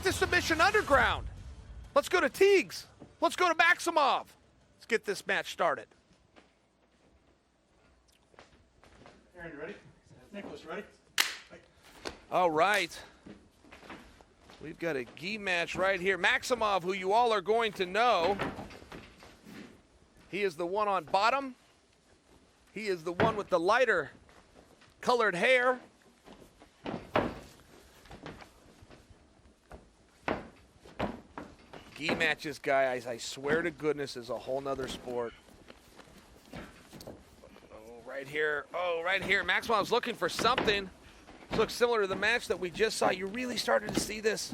to Submission Underground. Let's go to Tiegs. Let's go to Maximov. Let's get this match started. Aaron, you ready? Nicholas, you ready? All right. We've got a gi match right here. Maximov, who you all are going to know. He is the one on bottom. He is the one with the lighter colored hair. Gi matches, guys, I swear to goodness, is a whole nother sport. Right here. Oh, right here. Maximov's looking for something. This looks similar to the match that we just saw. You really started to see this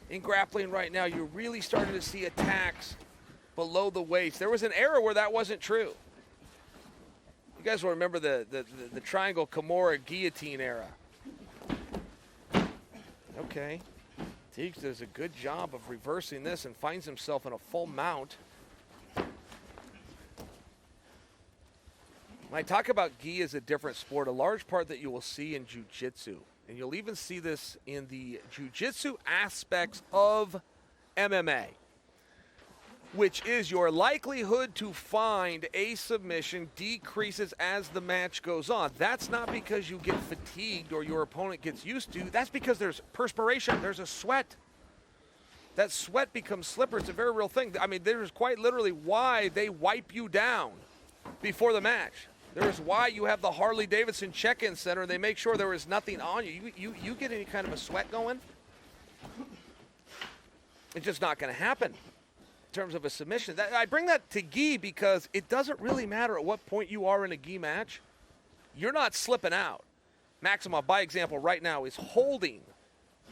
in grappling right now. You really started to see attacks below the waist. There was an era where that wasn't true. You guys will remember the triangle Kimura guillotine era. Okay. Tiegs does a good job of reversing this and finds himself in a full mount. When I talk about gi as a different sport, a large part that you will see in jiu-jitsu, and you'll even see this in the jiu-jitsu aspects of MMA, which is your likelihood to find a submission decreases as the match goes on. That's not because you get fatigued or your opponent gets used to. That's because there's perspiration, there's a sweat. That sweat becomes slippery. It's a very real thing. I mean, there's quite literally why they wipe you down before the match. There's why you have the Harley-Davidson check-in center. They make sure there is nothing on you. You get any kind of a sweat going, it's just not going to happen in terms of a submission. I bring that to gi because it doesn't really matter at what point you are in a gi match. You're not slipping out. Maximov, by example, right now is holding.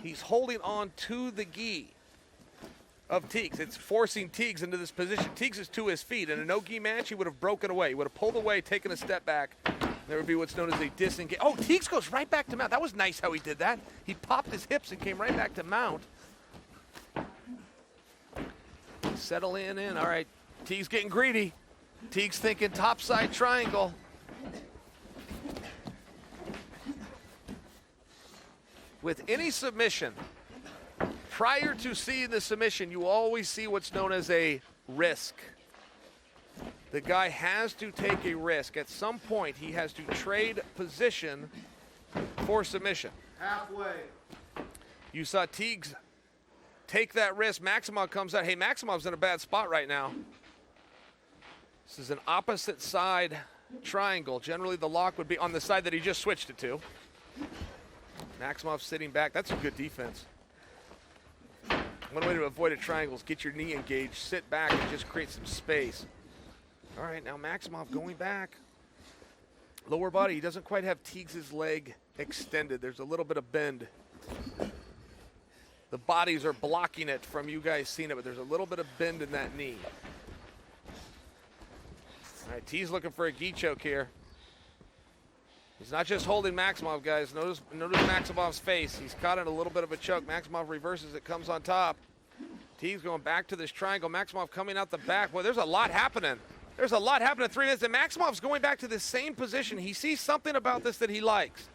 He's holding on to the gi of Tiegs. It's forcing Tiegs into this position. Tiegs is to his feet. In a no-gi match, he would have broken away. He would have pulled away, taken a step back. There would be what's known as a disengage. Oh, Tiegs goes right back to mount. That was nice how he did that. He popped his hips and came right back to mount. Settle in. All right, Tiegs getting greedy. Tiegs thinking topside triangle. With any submission, prior to seeing the submission, you always see what's known as a risk. The guy has to take a risk. At some point, he has to trade position for submission. Halfway. You saw Tiegs take that risk. Maximov comes out. Hey, Maximov's in a bad spot right now. This is an opposite side triangle. Generally, the lock would be on the side that he just switched it to. Maximov sitting back. That's a good defense. One way to avoid a triangle is get your knee engaged, sit back, and just create some space. All right, now Maximov going back. Lower body, he doesn't quite have Tiegs' leg extended. There's a little bit of bend. The bodies are blocking it from you guys seeing it, but there's a little bit of bend in that knee. All right, Tiegs looking for a gi choke here. He's not just holding Maximov, guys. Notice Maximov's face. He's caught in a little bit of a choke. Maximov reverses it, comes on top. Tiegs going back to this triangle. Maximov coming out the back. Boy, there's a lot happening. There's a lot happening in 3 minutes, and Maximov's going back to the same position. He sees something about this that he likes.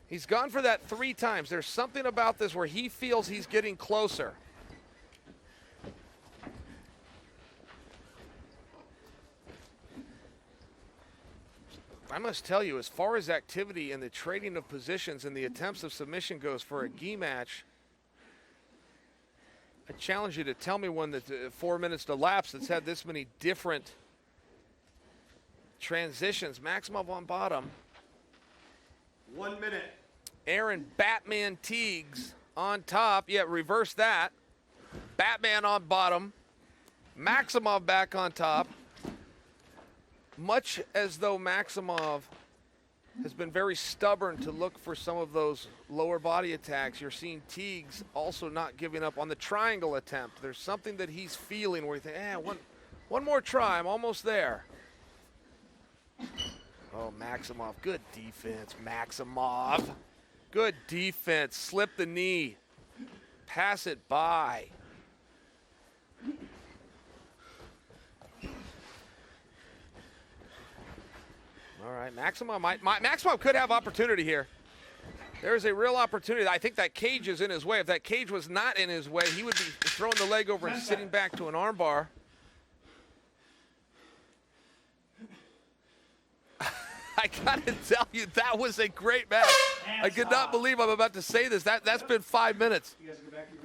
He's gone for that 3 times. There's something about this where he feels he's getting closer. I must tell you, as far as activity and the trading of positions and the attempts of submission goes for a gi match, I challenge you to tell me one that 4 minutes to lapse that's had this many different transitions. Maximov on bottom. 1 minute. Aaron Batman Tiegs on top. Yeah, reverse that. Batman on bottom. Maximov back on top. Much as though Maximov has been very stubborn to look for some of those lower body attacks, you're seeing Tiegs also not giving up on the triangle attempt. There's something that he's feeling where you think, one more try, I'm almost there. Oh, Maximov, good defense, Maximov. Good defense, slip the knee, pass it by. All right, Maximov Maximov could have opportunity here. There's a real opportunity. I think that cage is in his way. If that cage was not in his way, he would be throwing the leg over and sitting back to an armbar. I gotta tell you, that was a great match. I could not believe I'm about to say this. That's been 5 minutes.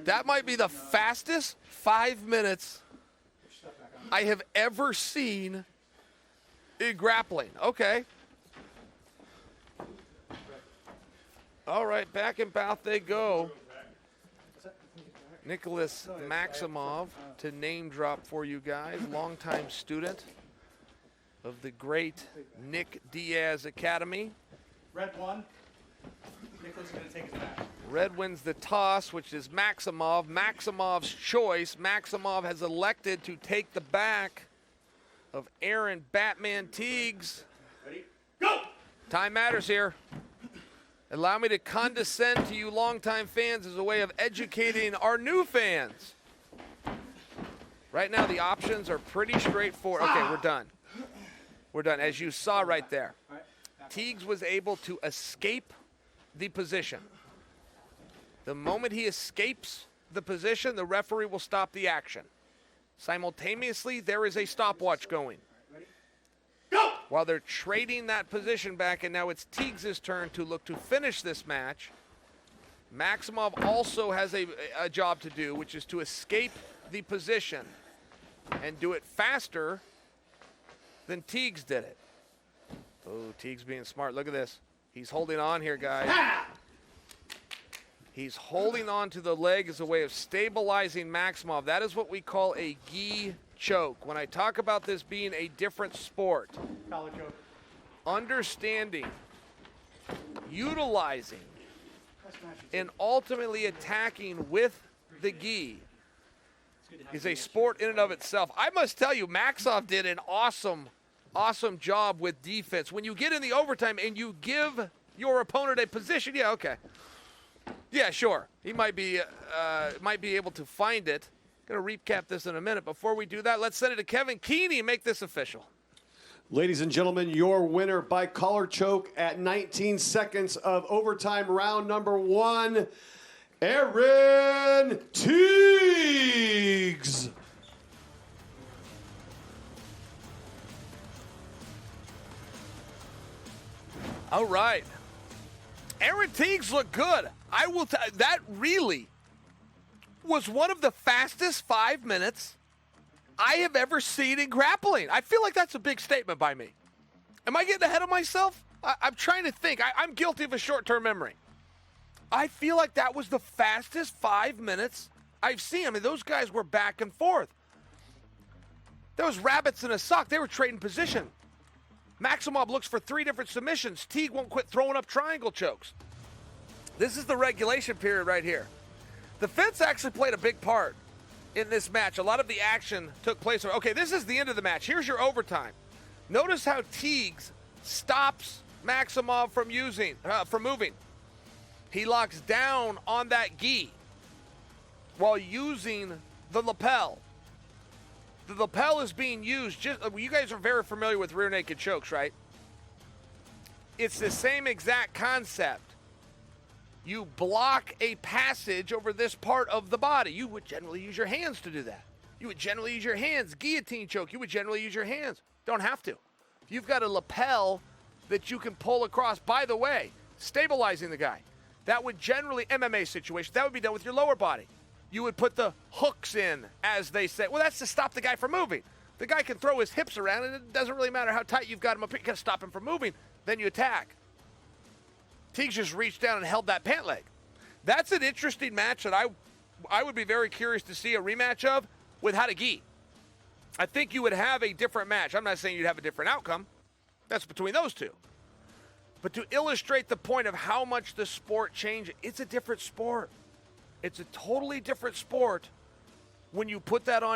That might be the fastest 5 minutes I have ever seen in grappling. Okay. All right, back in bout they go. Nicholas Maximov, to name drop for you guys, longtime student of the great Nick Diaz Academy. Red one. Nicholas is going to take his back. Red wins the toss, which is Maximov. Maximov's choice. Maximov has elected to take the back of Aaron Batman Tiegs. Ready? Go! Time matters here. Allow me to condescend to you longtime fans as a way of educating our new fans. Right now, the options are pretty straightforward. Okay, we're done. We're done. As you saw right there, Tiegs was able to escape the position. The moment he escapes the position, the referee will stop the action. Simultaneously, there is a stopwatch going. While they're trading that position back, and now it's Tiegs' turn to look to finish this match. Maximov also has a job to do, which is to escape the position and do it faster than Tiegs did it. Oh, Tiegs being smart. Look at this. He's holding on here, guys. He's holding on to the leg as a way of stabilizing Maximov. That is what we call a gi choke. When I talk about this being a different sport, Collar choke. understanding, utilizing, and ultimately attacking with the gi is a sport in and of itself. I must tell you, Maximov did an awesome job with defense. When you get in the overtime and you give your opponent a position, yeah, okay. Yeah, sure. He might be able to find it. Going to recap this in a minute. Before we do that, let's send it to Kevin Keeney and make this official. Ladies and gentlemen, your winner by collar choke at 19 seconds of overtime round number 1, Aaron Tiegs. All right. Aaron Tiegs looked good. I will tell you, that really was one of the fastest 5 minutes I have ever seen in grappling. I feel like that's a big statement by me. Am I getting ahead of myself? I'm trying to think. I'm guilty of a short-term memory. I feel like that was the fastest 5 minutes I've seen. I mean, those guys were back and forth. There was rabbits in a sock. They were trading position. Maximov looks for 3 different submissions. Teague won't quit throwing up triangle chokes. This is the regulation period right here. The fence actually played a big part in this match. A lot of the action took place. Okay, this is the end of the match. Here's your overtime. Notice how Tiegs stops Maximov from moving. He locks down on that gi while using the lapel. The lapel is being used, you guys are very familiar with rear naked chokes, right? It's the same exact concept. You block a passage over this part of the body. You would generally use your hands to do that. You would generally use your hands. Guillotine choke, you would generally use your hands. Don't have to. If you've got a lapel that you can pull across, by the way, stabilizing the guy, that would generally, MMA situation, that would be done with your lower body. You would put the hooks in, as they say. Well, that's to stop the guy from moving. The guy can throw his hips around, and it doesn't really matter how tight you've got him up here. You got to stop him from moving. Then you attack. Tiegs just reached down and held that pant leg. That's an interesting match that I would be very curious to see a rematch of without a gi. I think you would have a different match. I'm not saying you'd have a different outcome. That's between those two. But to illustrate the point of how much the sport changed, it's a different sport. It's a totally different sport when you put that on